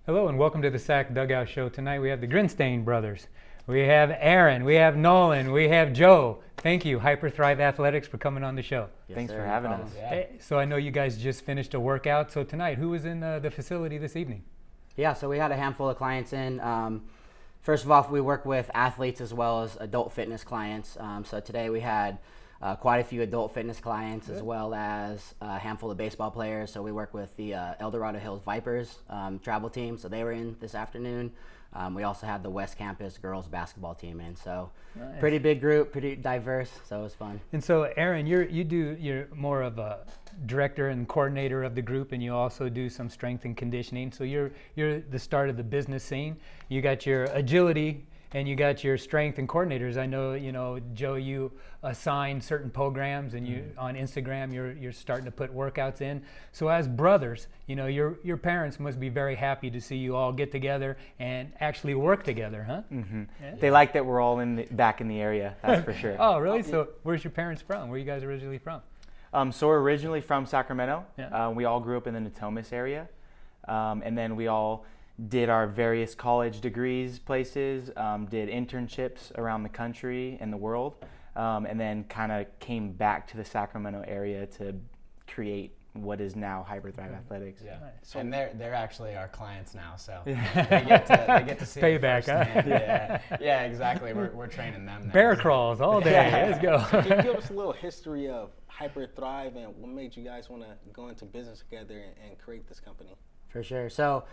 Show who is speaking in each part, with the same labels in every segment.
Speaker 1: Hello and welcome to the Sac Dugout Show. Tonight we have the Grinstain brothers. We have Aaron, we have Nolan, we have Joe. Thank you, Hyperthrive Athletics, for coming on the show.
Speaker 2: Yes,
Speaker 3: Thanks
Speaker 2: sir,
Speaker 3: for
Speaker 2: no
Speaker 3: having
Speaker 2: problem.
Speaker 3: us.
Speaker 2: Yeah.
Speaker 1: Hey, so I know you guys just finished a workout. So tonight, who was in the facility this evening?
Speaker 2: Yeah, so we had a handful of clients in. First of all, we work with athletes as well as adult fitness clients. So today we had quite a few adult fitness clients as well as a handful of baseball players. So we work with the El Dorado Hills Vipers travel team. So they were in this afternoon. We also had the West Campus girls basketball team in. So
Speaker 1: Nice.
Speaker 2: pretty big group, pretty diverse. So it was fun.
Speaker 1: And so, Aaron, you're more of a director and coordinator of the group, and you also do some strength and conditioning. So you're the start of the business scene. You got your agility and you got your strength and coordinators. I know, Joe, you assign certain programs, and you on Instagram you're starting to put workouts in. So as brothers, your parents must be very happy to see you all get together and actually work together, huh?
Speaker 3: Mm-hmm.
Speaker 1: Yeah.
Speaker 3: They like that we're all back in the area, that's for sure.
Speaker 1: Oh, really? So where's your parents from? Where are you guys originally from?
Speaker 3: So we're originally from Sacramento.
Speaker 1: Yeah.
Speaker 3: We all grew up in the Natomas area. And then we all did our various college degrees places, did internships around the country and the world, and then kind of came back to the Sacramento area to create what is now Hyperthrive Athletics.
Speaker 4: Yeah,
Speaker 1: Nice.
Speaker 4: and they're actually our clients now, so
Speaker 3: Yeah.
Speaker 4: they get to see it
Speaker 1: Payback, huh?
Speaker 4: firsthand. Yeah, exactly. We're training them now.
Speaker 1: Bear crawls all day.
Speaker 3: Yeah.
Speaker 1: Let's go.
Speaker 5: Can you give us a little history of Hyperthrive and what made you guys want to go into business together and create this company?
Speaker 2: For sure. So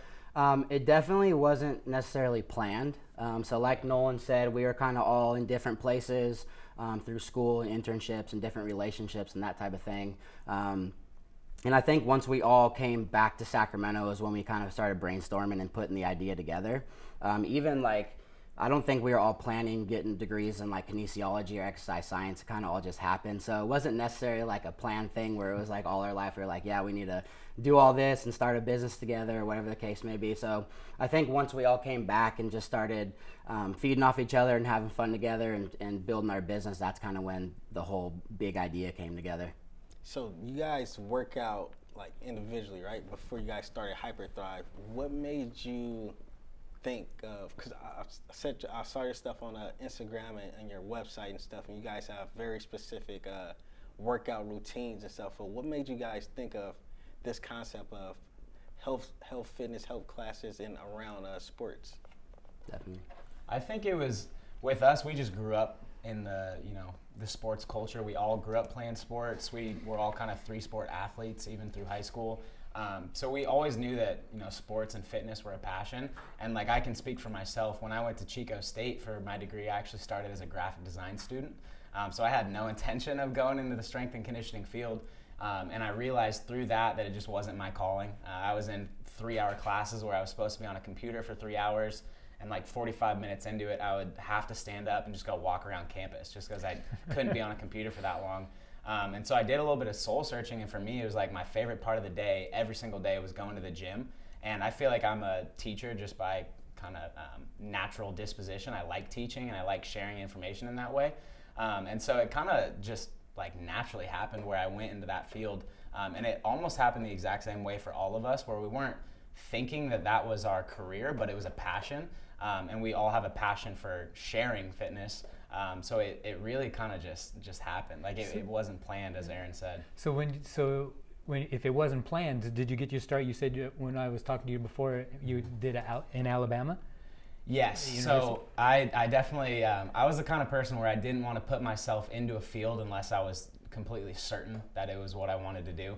Speaker 2: it definitely wasn't necessarily planned. So like Nolan said, we were kind of all in different places through school and internships and different relationships and that type of thing. And I think once we all came back to Sacramento is when we kind of started brainstorming and putting the idea together. I don't think we were all planning getting degrees in like kinesiology or exercise science. It kind of all just happened. So it wasn't necessarily like a planned thing where it was like all our life we were like, yeah, we need to do all this and start a business together or whatever the case may be. So I think once we all came back and just started feeding off each other and having fun together and building our business, that's kind of when the whole big idea came together.
Speaker 5: So you guys work out like individually, right? Before you guys started Hyperthrive, what made you think of, because I saw your stuff on Instagram and your website and stuff, and you guys have very specific workout routines and stuff. So what made you guys think of this concept of health, fitness, health classes in around sports?
Speaker 2: Definitely.
Speaker 4: I think it was with us. We just grew up in the sports culture. We all grew up playing sports. We were all kind of 3-sport athletes even through high school. So we always knew that sports and fitness were a passion. And like I can speak for myself. When I went to Chico State for my degree, I actually started as a graphic design student. So I had no intention of going into the strength and conditioning field. And I realized through that it just wasn't my calling. I was in 3-hour classes where I was supposed to be on a computer for 3 hours. And like 45 minutes into it, I would have to stand up and just go walk around campus just because I couldn't be on a computer for that long. And so I did a little bit of soul searching, and for me, it was like my favorite part of the day, every single day, was going to the gym. And I feel like I'm a teacher just by kind of natural disposition. I like teaching and I like sharing information in that way. And so it kind of just like naturally happened where I went into that field. And it almost happened the exact same way for all of us, where we weren't thinking that was our career, but it was a passion. And we all have a passion for sharing fitness. So it really kind of just happened. Like it wasn't planned, as Aaron said.
Speaker 1: So when if it wasn't planned, did you get your start? You said when I was talking to you before, you did it out in Alabama.
Speaker 4: Yes. So I definitely I was the kind of person where I didn't want to put myself into a field unless I was completely certain that it was what I wanted to do.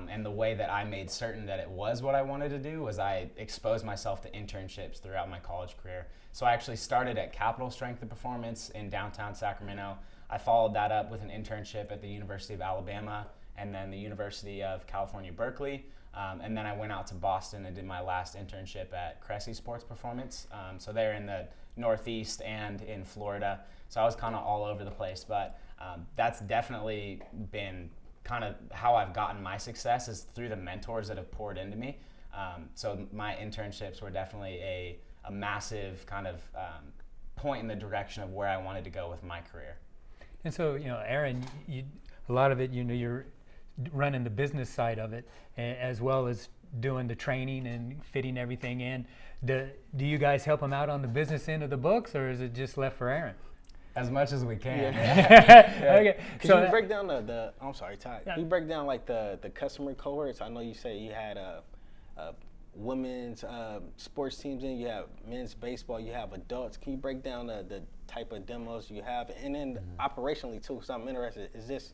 Speaker 4: And the way that I made certain that it was what I wanted to do was I exposed myself to internships throughout my college career. So I actually started at Capital Strength and Performance in downtown Sacramento. I followed that up with an internship at the University of Alabama and then the University of California, Berkeley. And then I went out to Boston and did my last internship at Cressy Sports Performance. So they're in the Northeast and in Florida. So I was kind of all over the place, but that's definitely been kind of how I've gotten my success is through the mentors that have poured into me. So my internships were definitely a massive kind of point in the direction of where I wanted to go with my career.
Speaker 1: And so, Aaron, a lot of it, you're running the business side of it, as well as doing the training and fitting everything in. Do you guys help them out on the business end of the books, or is it just left for Aaron?
Speaker 4: As much as we can.
Speaker 1: Okay.
Speaker 5: Can you break down the I'm sorry, Ty.
Speaker 1: Yeah.
Speaker 5: Can you break down like the customer cohorts? I know you said you had women's sports teams in, you have men's baseball, you have adults. Can you break down the type of demos you have? And then operationally too, because I'm interested, is this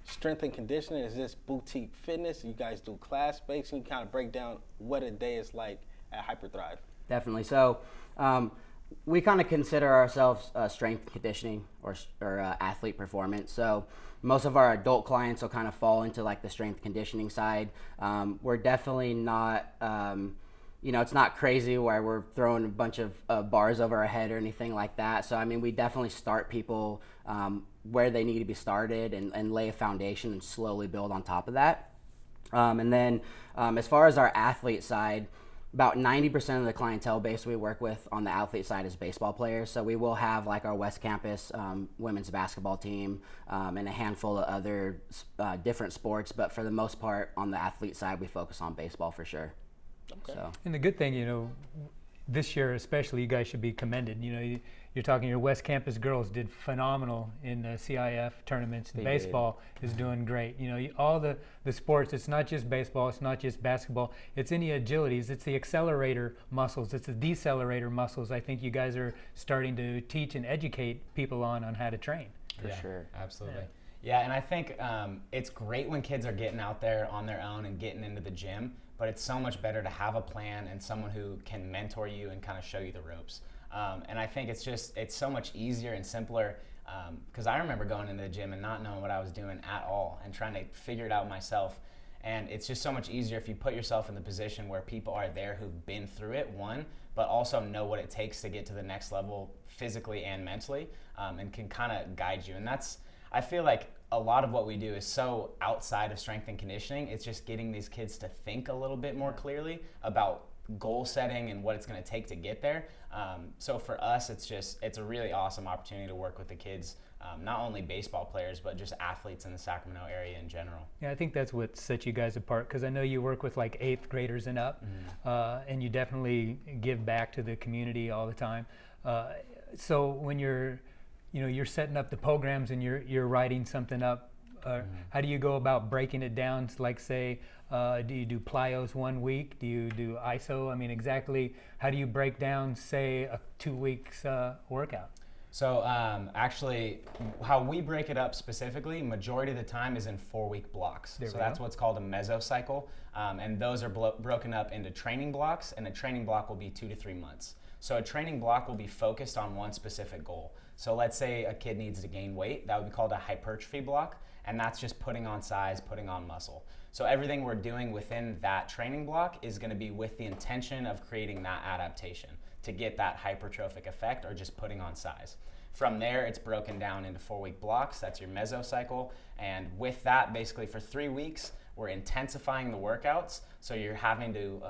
Speaker 5: strength and conditioning? Is this boutique fitness? You guys do class-based? Can you kind of break down what a day is like at Hyperthrive?
Speaker 2: Definitely. So we kind of consider ourselves strength and conditioning or athlete performance. So most of our adult clients will kind of fall into like the strength conditioning side. We're definitely not, it's not crazy where we're throwing a bunch of bars over our head or anything like that. So, I mean, we definitely start people where they need to be started and lay a foundation and slowly build on top of that. And then as far as our athlete side, about 90% of the clientele base we work with on the athlete side is baseball players. So we will have like our West Campus women's basketball team and a handful of other different sports. But for the most part, on the athlete side, we focus on baseball for sure.
Speaker 5: Okay.
Speaker 2: So.
Speaker 1: And the good thing, this year especially, you guys should be commended. You're talking your West Campus girls did phenomenal in the CIF tournaments.
Speaker 2: They
Speaker 1: Baseball is doing great. All the sports, it's not just baseball, it's not just basketball, it's any agilities, it's the accelerator muscles, it's the decelerator muscles. I think you guys are starting to teach and educate people on how to train.
Speaker 2: For sure.
Speaker 4: Absolutely. Yeah, and I think it's great when kids are getting out there on their own and getting into the gym, but it's so much better to have a plan and someone who can mentor you and kind of show you the ropes. And I think it's so much easier and simpler because I remember going into the gym and not knowing what I was doing at all and trying to figure it out myself. And it's just so much easier if you put yourself in the position where people are there who've been through it, but also know what it takes to get to the next level physically and mentally, and can kind of guide you. And I feel like a lot of what we do is so outside of strength and conditioning. It's just getting these kids to think a little bit more clearly about goal setting and what it's going to take to get there. So for us, it's a really awesome opportunity to work with the kids, not only baseball players, but just athletes in the Sacramento area in general.
Speaker 1: Yeah, I think that's what sets you guys apart, because I know you work with like 8th graders and up, and you definitely give back to the community all the time. So when you're setting up the programs and you're writing something up, how do you go about breaking it down to, like, say, do you do plyos 1 week? Do you do ISO? I mean, exactly how do you break down, say, a 2 weeks workout?
Speaker 4: So actually, how we break it up specifically, majority of the time is in 4-week blocks. So that's what's called a mesocycle. And those are broken up into training blocks, and a training block will be 2 to 3 months. So a training block will be focused on one specific goal. So let's say a kid needs to gain weight, that would be called a hypertrophy block, and that's just putting on size, putting on muscle. So everything we're doing within that training block is going to be with the intention of creating that adaptation to get that hypertrophic effect or just putting on size. From there, it's broken down into 4-week blocks. That's your mesocycle. And with that, basically for 3 weeks, we're intensifying the workouts. So you're having to,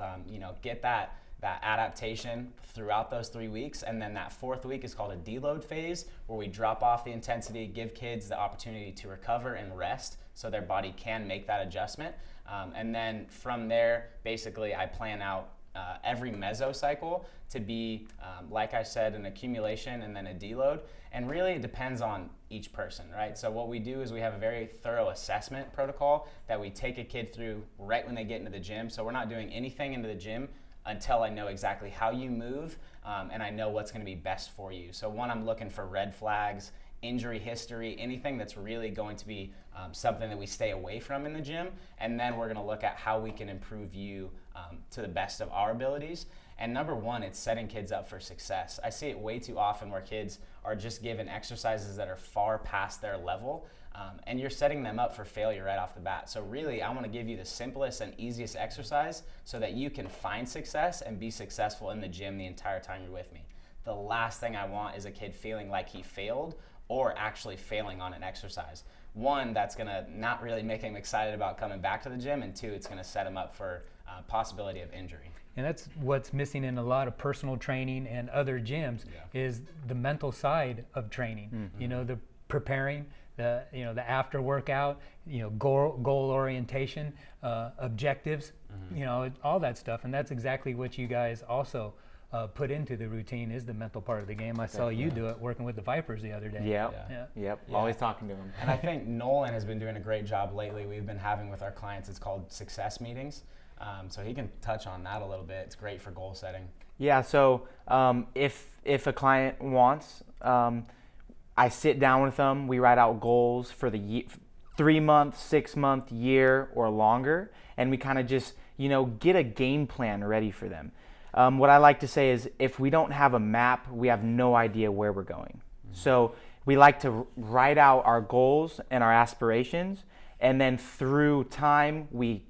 Speaker 4: get that adaptation throughout those 3 weeks. And then that 4th week is called a deload phase, where we drop off the intensity, give kids the opportunity to recover and rest so their body can make that adjustment. And then from there, basically, I plan out every mesocycle to be, like I said, an accumulation and then a deload. And really it depends on each person, right? So what we do is we have a very thorough assessment protocol that we take a kid through right when they get into the gym. So we're not doing anything into the gym until I know exactly how you move, and I know what's going to be best for you. So one, I'm looking for red flags, injury history, anything that's really going to be something that we stay away from in the gym. And then we're going to look at how we can improve you to the best of our abilities. And number one, it's setting kids up for success. I see it way too often where kids are just given exercises that are far past their level, and you're setting them up for failure right off the bat. So really, I want to give you the simplest and easiest exercise so that you can find success and be successful in the gym the entire time you're with me. The last thing I want is a kid feeling like he failed or actually failing on an exercise. One, that's going to not really make him excited about coming back to the gym, and two, it's going to set him up for possibility of injury.
Speaker 1: And that's what's missing in a lot of personal training and other gyms is the mental side of training. The preparing, the after workout, goal orientation, objectives, all that stuff. And that's exactly what you guys also put into the routine, is the mental part of the game. I saw you do it working with the Vipers the other day.
Speaker 3: Yep. Always talking to them.
Speaker 4: And I think Nolan has been doing a great job lately. We've been having with our clients, it's called success meetings. So he can touch on that a little bit. It's great for goal setting.
Speaker 3: Yeah, so if a client wants, I sit down with them. We write out goals for the 3 month, 6 month, year, or longer, and we kind of just get a game plan ready for them. What I like to say is, if we don't have a map, we have no idea where we're going. So we like to write out our goals and our aspirations, and then through time we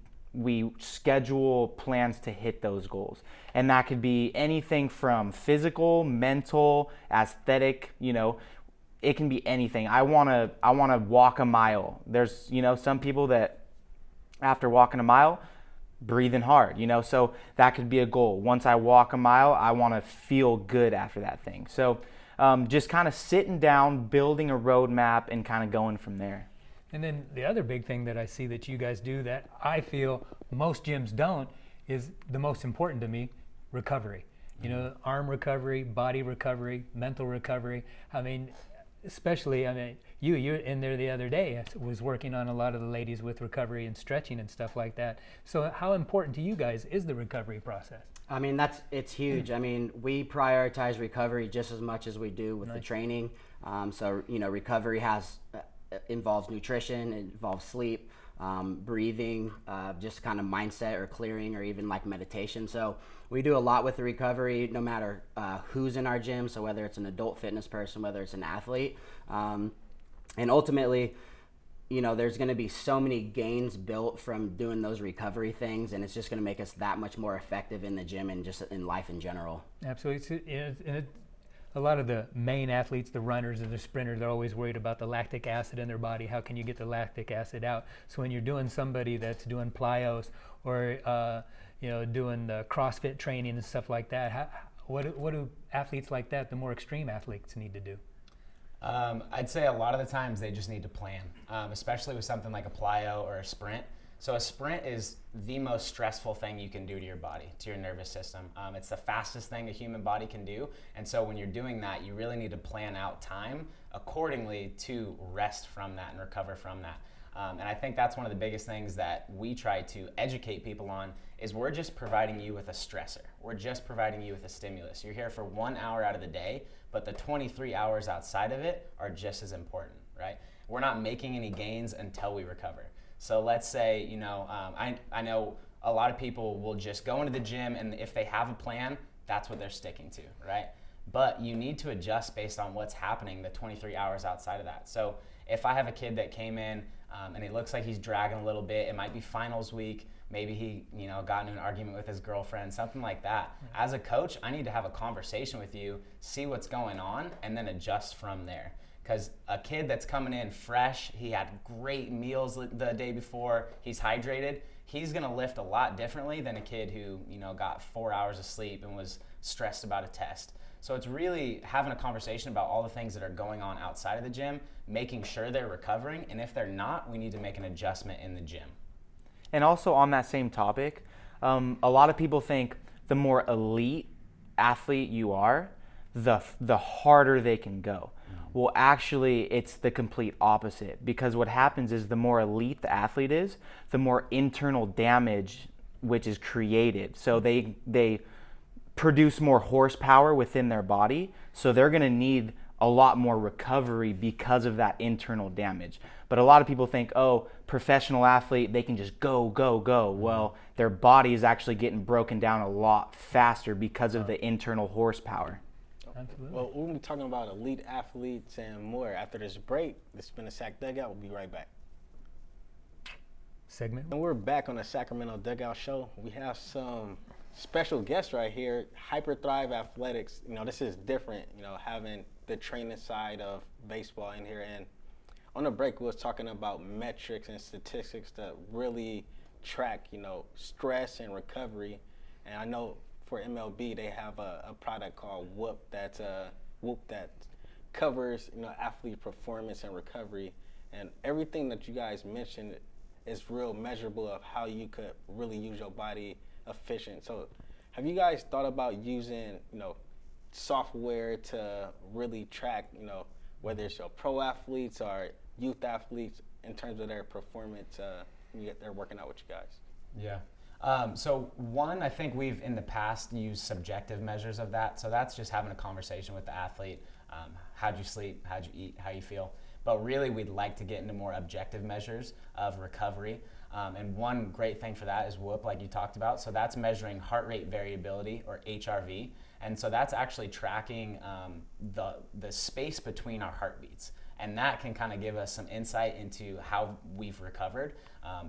Speaker 3: schedule plans to hit those goals. And that could be anything from physical, mental, aesthetic, it can be anything. I want to walk a mile. There's, some people that after walking a mile, breathing hard, so that could be a goal. Once I walk a mile, I want to feel good after that thing. So just kind of sitting down, building a roadmap, and kind of going from there.
Speaker 1: And then the other big thing that I see that you guys do that I feel most gyms don't is the most important to me: recovery. Arm recovery, body recovery, mental recovery. I mean, especially, you're in there the other day. I was working on a lot of the ladies with recovery and stretching and stuff like that. So how important to you guys is the recovery process?
Speaker 2: It's huge. We prioritize recovery just as much as we do with the training. Recovery involves nutrition, it involves sleep, breathing, just kind of mindset or clearing, or even like meditation. So we do a lot with the recovery, no matter who's in our gym. So whether it's an adult fitness person, whether it's an athlete, and ultimately, there's going to be so many gains built from doing those recovery things, and it's just going to make us that much more effective in the gym and just in life in general.
Speaker 1: Absolutely. A lot of the main athletes, the runners and the sprinters, they're always worried about the lactic acid in their body. How can you get the lactic acid out? So when you're doing somebody that's doing plyos or doing the CrossFit training and stuff like that, what do athletes like that, the more extreme athletes, need to do?
Speaker 4: I'd say a lot of the times they just need to plan, especially with something like a plyo or a sprint. So a sprint is the most stressful thing you can do to your body, to your nervous system. It's the fastest thing a human body can do. And so when you're doing that, you really need to plan out time accordingly to rest from that and recover from that. And I think that's one of the biggest things that we try to educate people on, is we're just providing you with a stressor. We're just providing you with a stimulus. You're here for 1 hour out of the day, but the 23 hours outside of it are just as important, right? We're not making any gains until we recover. So let's say, I know a lot of people will just go into the gym, and if they have a plan, that's what they're sticking to, right? But you need to adjust based on what's happening the 23 hours outside of that. So if I have a kid that came in and it looks like he's dragging a little bit, it might be finals week, maybe he got into an argument with his girlfriend, something like that. As a coach, I need to have a conversation with you, see what's going on, and then adjust from there. Because a kid that's coming in fresh, he had great meals the day before, he's hydrated, he's gonna lift a lot differently than a kid who got 4 hours of sleep and was stressed about a test. So it's really having a conversation about all the things that are going on outside of the gym, making sure they're recovering, and if they're not, we need to make an adjustment in the gym.
Speaker 3: And also on that same topic, a lot of people think the more elite athlete you are, the harder they can go. Well, actually, it's the complete opposite, because what happens is the more elite the athlete is, the more internal damage which is created. So they produce more horsepower within their body, so they're going to need a lot more recovery because of that internal damage. But a lot of people think, oh, professional athlete, they can just go. Well, their body is actually getting broken down a lot faster because of the internal horsepower.
Speaker 1: Absolutely.
Speaker 5: Well, we'll be talking about elite athletes and more after this break. This has been the Sac Dugout. We'll be right back.
Speaker 1: Segment.
Speaker 5: And we're back on the Sacramento Dugout Show. We have some special guests right here. Hyperthrive Athletics. This is different, having the training side of baseball in here. And on the break, we was talking about metrics and statistics that really track, stress and recovery. And I know for MLB, they have a product called Whoop that covers, athlete performance and recovery. and everything that you guys mentioned is real measurable of how you could really use your body efficient. So have you guys thought about using, software to really track, whether it's your pro athletes or youth athletes in terms of their performance when they're working out with you guys?
Speaker 4: Yeah. So one, I think we've in the past used subjective measures of that. So that's just having a conversation with the athlete. How'd you sleep? How'd you eat? How you feel? But really, we'd like to get into more objective measures of recovery. And one great thing for that is Whoop, like you talked about. So that's measuring heart rate variability, or HRV. And so that's actually tracking the space between our heartbeats. And that can kind of give us some insight into how we've recovered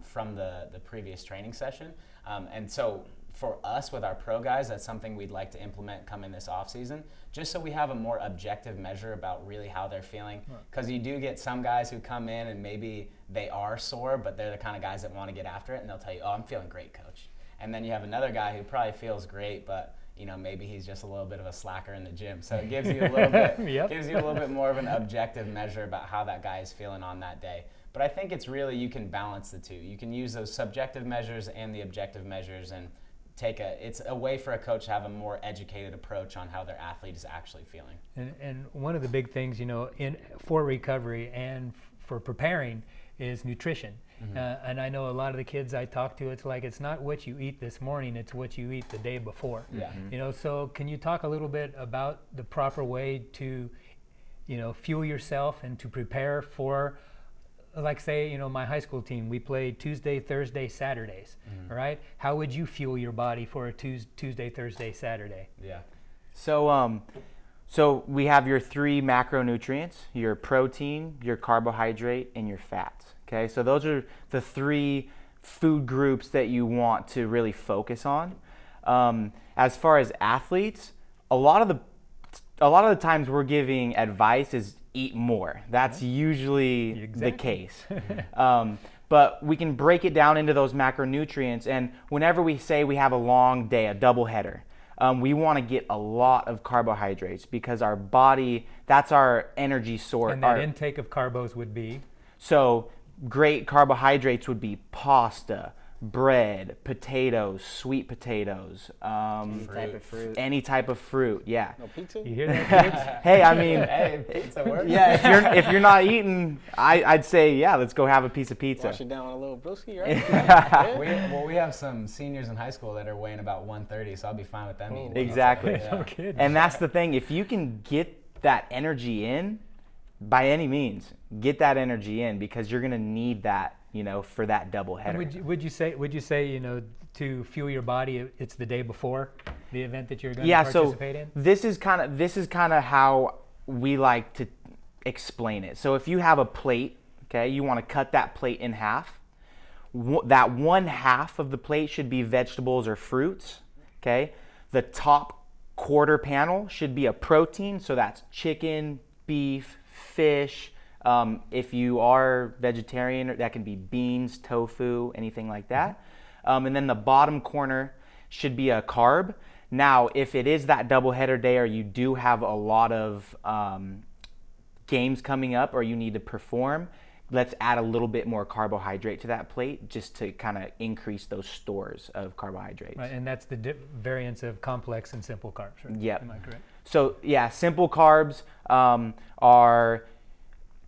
Speaker 4: from the previous training session. And so for us with our pro guys, that's something we'd like to implement coming this off season, just so we have a more objective measure about really how they're feeling. Because you do get some guys who come in and maybe they are sore, but they're the kind of guys that want to get after it, and they'll tell you, "Oh, I'm feeling great, coach." And then you have another guy who probably feels great, but maybe he's just a little bit of a slacker in the gym. So it gives you a little bit, gives you a little bit more of an objective measure about how that guy is feeling on that day. But I think it's really, you can balance the two. You can use those subjective measures and the objective measures, and it's a way for a coach to have a more educated approach on how their athlete is actually feeling.
Speaker 1: And one of the big things, for recovery and for preparing is nutrition. And I know a lot of the kids I talk to, it's like, it's not what you eat this morning, it's what you eat the day before.
Speaker 4: Yeah.
Speaker 1: So can you talk a little bit about the proper way to, fuel yourself and to prepare for, like say, my high school team, we play Tuesday, Thursday, Saturdays, right? How would you fuel your body for a Tuesday, Thursday, Saturday?
Speaker 4: Yeah.
Speaker 3: So we have your 3 macronutrients: your protein, your carbohydrate, and your fats. Okay, so those are the 3 food groups that you want to really focus on. As far as athletes, a lot of the times we're giving advice is eat more. That's usually the case. But we can break it down into those macronutrients, and whenever we say we have a long day, a doubleheader, we want to get a lot of carbohydrates, because our body, that's our energy source.
Speaker 1: And that intake of carbos would be?
Speaker 3: So great carbohydrates would be pasta, bread, potatoes, sweet potatoes, any type of fruit. Yeah.
Speaker 5: No pizza?
Speaker 1: You hear that, kids?
Speaker 3: Hey, I mean,
Speaker 4: Hey, pizza works.
Speaker 3: yeah. If you're not eating, I'd say let's go have a piece of pizza.
Speaker 5: Wash it down with a little brewski, right?
Speaker 4: We have some seniors in high school that are weighing about 130, so I'll be fine with them eating.
Speaker 3: Exactly.
Speaker 4: Yeah.
Speaker 1: No kidding.
Speaker 3: And that's the thing. If you can get that energy in, by any means, get that energy in, because you're gonna need that, for that double header.
Speaker 1: Would you say to fuel your body, it's the day before the event that you're going to participate in?
Speaker 3: This is kind of how we like to explain it. So if you have a plate, okay, you want to cut that plate in half. That one half of the plate should be vegetables or fruits. Okay, the top quarter panel should be a protein. So that's chicken, beef, fish. If you are vegetarian, that can be beans, tofu, anything like that. And then the bottom corner should be a carb. Now, if it is that doubleheader day, or you do have a lot of games coming up, or you need to perform, let's add a little bit more carbohydrate to that plate, just to kind of increase those stores of carbohydrates.
Speaker 1: Right, and that's the variance of complex and simple carbs, right?
Speaker 3: Yep.
Speaker 1: Am I correct?
Speaker 3: So yeah, simple carbs are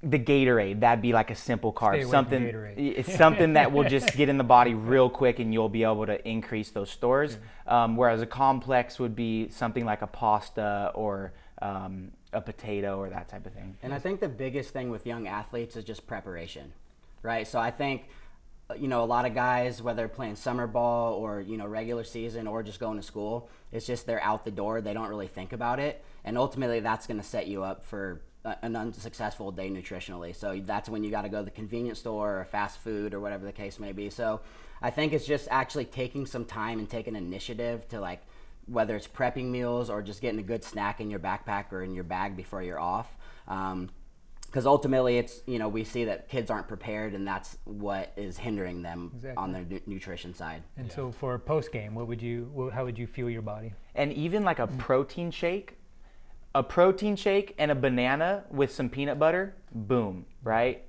Speaker 3: the Gatorade. That'd be like a simple carb.
Speaker 1: Stay away from Gatorade.
Speaker 3: It's something that will just get in the body real quick, and you'll be able to increase those stores. Whereas a complex would be something like a pasta or a potato or that type of thing.
Speaker 2: And I think the biggest thing with young athletes is just preparation, right? So I think, a lot of guys, whether playing summer ball or, regular season or just going to school, it's just they're out the door. They don't really think about it. And ultimately, that's going to set you up for an unsuccessful day nutritionally. So that's when you got to go to the convenience store or fast food or whatever the case may be. So I think it's just actually taking some time and taking initiative to, whether it's prepping meals or just getting a good snack in your backpack or in your bag before you're off. Because ultimately, it's, we see that kids aren't prepared, and that's what is hindering them on their nutrition side.
Speaker 1: And so for post game, how would you fuel your body?
Speaker 3: And even like a protein shake and a banana with some peanut butter, boom, right?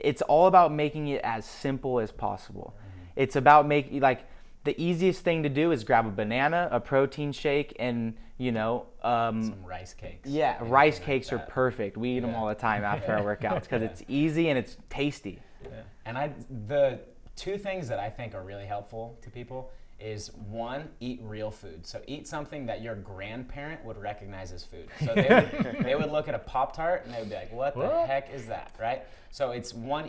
Speaker 3: it's all about making it as simple as possible. It's about making, like, the easiest thing to do is grab a banana, a protein shake, and, you know,
Speaker 4: Some rice cakes.
Speaker 3: yeah,
Speaker 4: Anything
Speaker 3: rice
Speaker 4: like
Speaker 3: cakes are
Speaker 4: that.
Speaker 3: perfect. We eat them all the time after our workouts because it's easy and it's tasty.
Speaker 4: And the two things that I think are really helpful to people is, one, eat real food. So eat something that your grandparent would recognize as food. So they would look at a Pop-Tart and they would be like, what the heck is that, right? So it's one,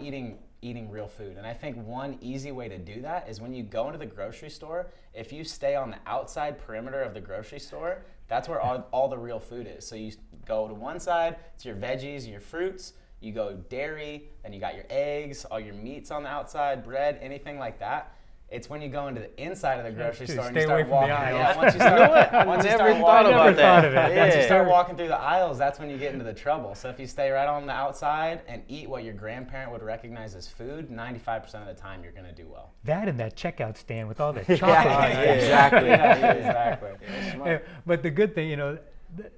Speaker 4: eating real food. And I think one easy way to do that is when you go into the grocery store, if you stay on the outside perimeter of the grocery store, that's where all the real food is. So you go to one side, it's your veggies, your fruits, you go dairy, then you got your eggs, all your meats on the outside, bread, anything like that. It's when you go into the inside of the grocery store and you
Speaker 1: stay away
Speaker 4: start
Speaker 1: from the
Speaker 4: walking.
Speaker 1: aisles.
Speaker 4: Yeah, once you start, once you start walking,
Speaker 1: never thought of it.
Speaker 4: once you
Speaker 3: Yeah.
Speaker 4: start walking through the aisles, that's when you get into the trouble. So if you stay right on the outside and eat what your grandparent would recognize as food, 95% of the time you're gonna do well.
Speaker 1: That and that checkout stand with all the chocolate.
Speaker 3: Exactly.
Speaker 4: Yeah, exactly.
Speaker 1: Yeah, but the good thing, you know,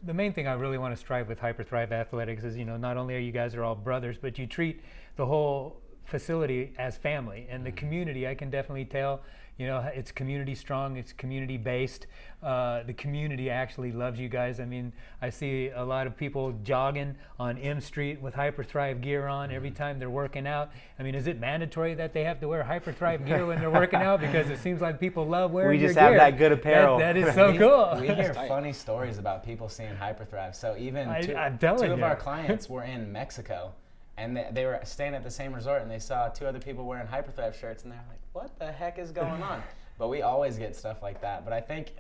Speaker 1: the main thing I really want to strive with Hyperthrive Athletics is, you know, not only are you guys are all brothers, but you treat the whole facility as family. And the community, I can definitely tell, you know, it's community strong, it's community based. The community actually loves you guys. I mean, I see a lot of people jogging on M Street with Hyperthrive gear on every time they're working out. I mean, is it mandatory that they have to wear Hyperthrive gear when they're working out? Because it seems like people love wearing
Speaker 3: We just
Speaker 1: your
Speaker 3: have
Speaker 1: gear.
Speaker 3: that good apparel.
Speaker 1: That is so cool.
Speaker 4: We hear funny stories about people seeing Hyperthrive. So even
Speaker 1: I'm
Speaker 4: two
Speaker 1: telling
Speaker 4: of
Speaker 1: you.
Speaker 4: our clients were in Mexico, and they were staying at the same resort, and they saw two other people wearing Hyperthrive shirts, and they're like, what the heck is going on? But we always get stuff like that. But I think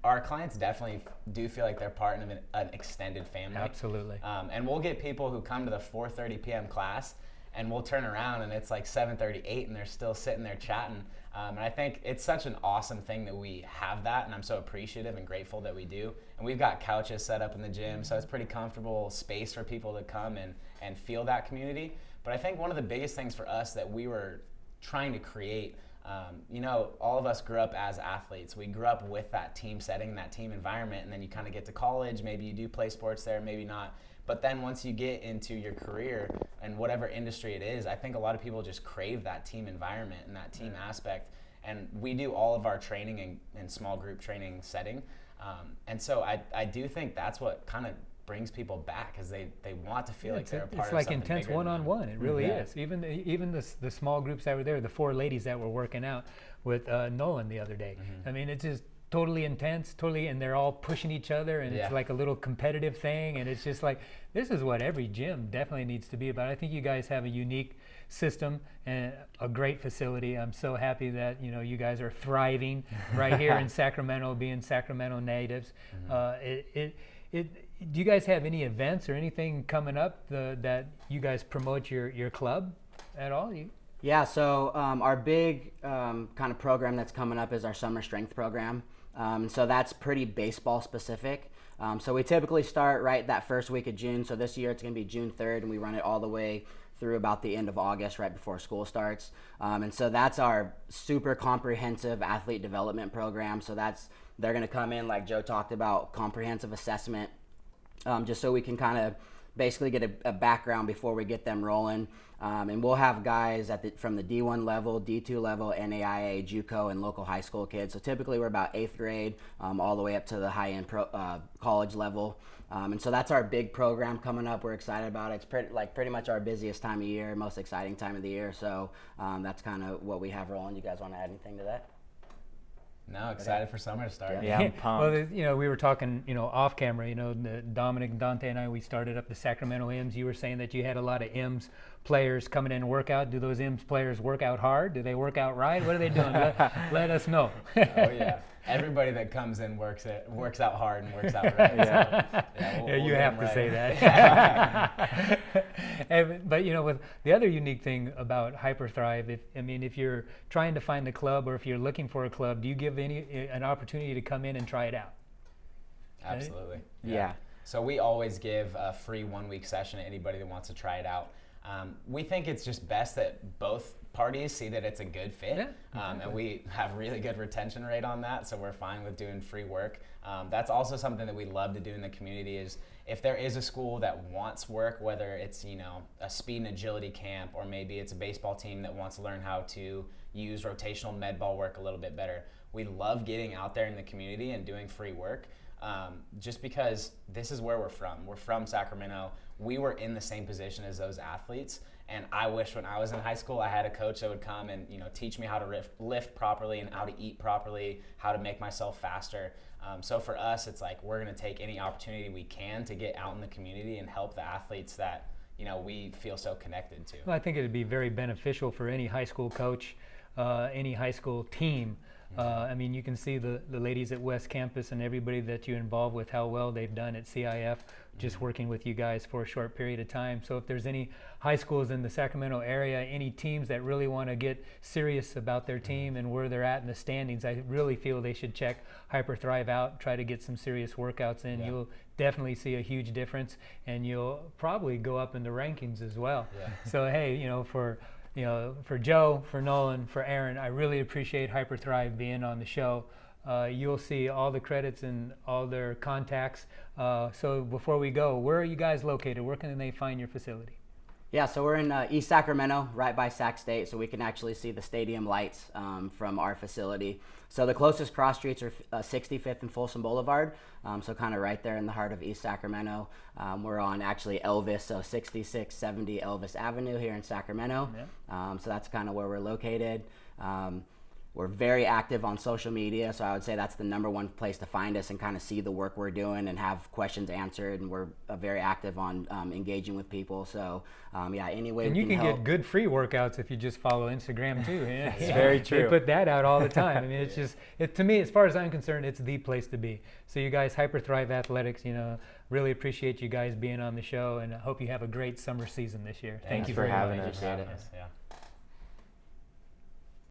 Speaker 4: our clients definitely do feel like they're part of an extended family.
Speaker 1: Absolutely.
Speaker 4: And we'll get people who come to the 4:30 p.m. class, and we'll turn around and it's like 7:38 and they're still sitting there chatting. And I think it's such an awesome thing that we have that, and I'm so appreciative and grateful that we do. And we've got couches set up in the gym, so it's pretty comfortable space for people to come and feel that community. But I think one of the biggest things for us that we were trying to create, you know, all of us grew up as athletes. We grew up with that team setting, that team environment, and then you kind of get to college, maybe you do play sports there, maybe not. But then once you get into your career and whatever industry it is, I think a lot of people just crave that team environment and that team aspect. And we do all of our training in small group training setting. And so I do think that's what kind of brings people back, because they want to feel like they're a part of
Speaker 1: It's like
Speaker 4: something
Speaker 1: intense
Speaker 4: bigger than them.
Speaker 1: one-on-one. It really
Speaker 4: Yeah.
Speaker 1: is. Even the small groups that were there, the 4 ladies that were working out with Nolan the other day. I mean, it's just totally intense, and they're all pushing each other, and
Speaker 4: Yeah.
Speaker 1: it's like a little competitive thing, and it's just like, this is what every gym definitely needs to be about. I think you guys have a unique system and a great facility. I'm so happy that, you know, you guys are thriving right here in Sacramento, being Sacramento natives. Do you guys have any events or anything coming up that you guys promote your club at all?
Speaker 2: Yeah, so our big kind of program that's coming up is our summer strength program. So that's pretty baseball specific. So we typically start right that first week of June. So this year it's going to be June 3rd, and we run it all the way through about the end of August, right before school starts. And so that's our super comprehensive athlete development program. So they're going to come in, like Joe talked about, comprehensive assessment, just so we can kind of basically get a background before we get them rolling. And we'll have guys from the D1 level, D2 level, NAIA, JUCO, and local high school kids. So typically we're about 8th grade all the way up to the high-end college level. And so that's our big program coming up. We're excited about it. It's pretty much our busiest time of year, most exciting time of the year. So that's kind of what we have rolling. You guys want to add anything to that?
Speaker 4: No, excited for summer to start.
Speaker 3: Yeah, I'm pumped.
Speaker 1: Well, you know, we were talking, you know, off camera, you know, Dominic, Dante, and I, we started up the Sacramento M's. You were saying that you had a lot of M's players coming in and work out. Do those M's players work out hard? Do they work out right? What are they doing? Let us know.
Speaker 4: Oh yeah, everybody that comes in works out hard and works out right.
Speaker 3: Yeah.
Speaker 4: So,
Speaker 1: Yeah, you
Speaker 4: get
Speaker 1: have
Speaker 4: 'em
Speaker 1: to
Speaker 4: right.
Speaker 1: say that. But you know, with the other unique thing about Hyperthrive, if you're trying to find a club or if you're looking for a club, do you give an opportunity to come in and try it out?
Speaker 4: Absolutely.
Speaker 3: Yeah.
Speaker 4: So we always give a free 1-week session to anybody that wants to try it out. We think it's just best that both parties see that it's a good fit,
Speaker 1: Yeah.
Speaker 4: and we have really good retention rate on that, so we're fine with doing free work. That's also something that we love to do in the community is if there is a school that wants work, whether it's, you know, a speed and agility camp, or maybe it's a baseball team that wants to learn how to use rotational med ball work a little bit better. We love getting out there in the community and doing free work, just because this is where we're from. We're from Sacramento. We were in the same position as those athletes, and I wish when I was in high school I had a coach that would come and, you know, teach me how to lift properly and how to eat properly, how to make myself faster. So for us, it's like we're going to take any opportunity we can to get out in the community and help the athletes that, you know, we feel so connected to.
Speaker 1: Well, I think it would be very beneficial for any high school coach, any high school team. I mean, you can see the ladies at West Campus and everybody that you involve with, how well they've done at CIF, just working with you guys for a short period of time. So if there's any high schools in the Sacramento area, any teams that really want to get serious about their team and where they're at in the standings, I really feel they should check Hyperthrive out, try to get some serious workouts in.
Speaker 4: Yeah.
Speaker 1: You'll definitely see a huge difference, and you'll probably go up in the rankings as well.
Speaker 4: Yeah.
Speaker 1: So hey, you know, for Joe, for Nolan, for Aaron, I really appreciate Hyperthrive being on the show. You'll see all the credits and all their contacts. So before we go, where are you guys located? Where can they find your facility?
Speaker 2: Yeah, so we're in East Sacramento, right by Sac State, so we can actually see the stadium lights from our facility. So the closest cross streets are 65th and Folsom Boulevard, so kind of right there in the heart of East Sacramento. We're on actually Elvis, so 6670 Elvis Avenue here in Sacramento.
Speaker 1: Yeah.
Speaker 2: So that's kind of where we're located. We're very active on social media, so I would say that's the number one place to find us and kind of see the work we're doing and have questions answered. And we're very active on engaging with people. So yeah, any way
Speaker 1: And
Speaker 2: we
Speaker 1: you can
Speaker 2: help.
Speaker 1: get good free workouts if you just follow Instagram too. Yeah.
Speaker 3: It's very true.
Speaker 1: They put that out all the time. I mean, it's just, to me, as far as I'm concerned, it's the place to be. So you guys, Hyperthrive Athletics, you know, really appreciate you guys being on the show, and I hope you have a great summer season this year. Thank you
Speaker 3: for
Speaker 1: very
Speaker 3: having
Speaker 1: much.
Speaker 3: us.
Speaker 2: Appreciate it.
Speaker 4: Yeah.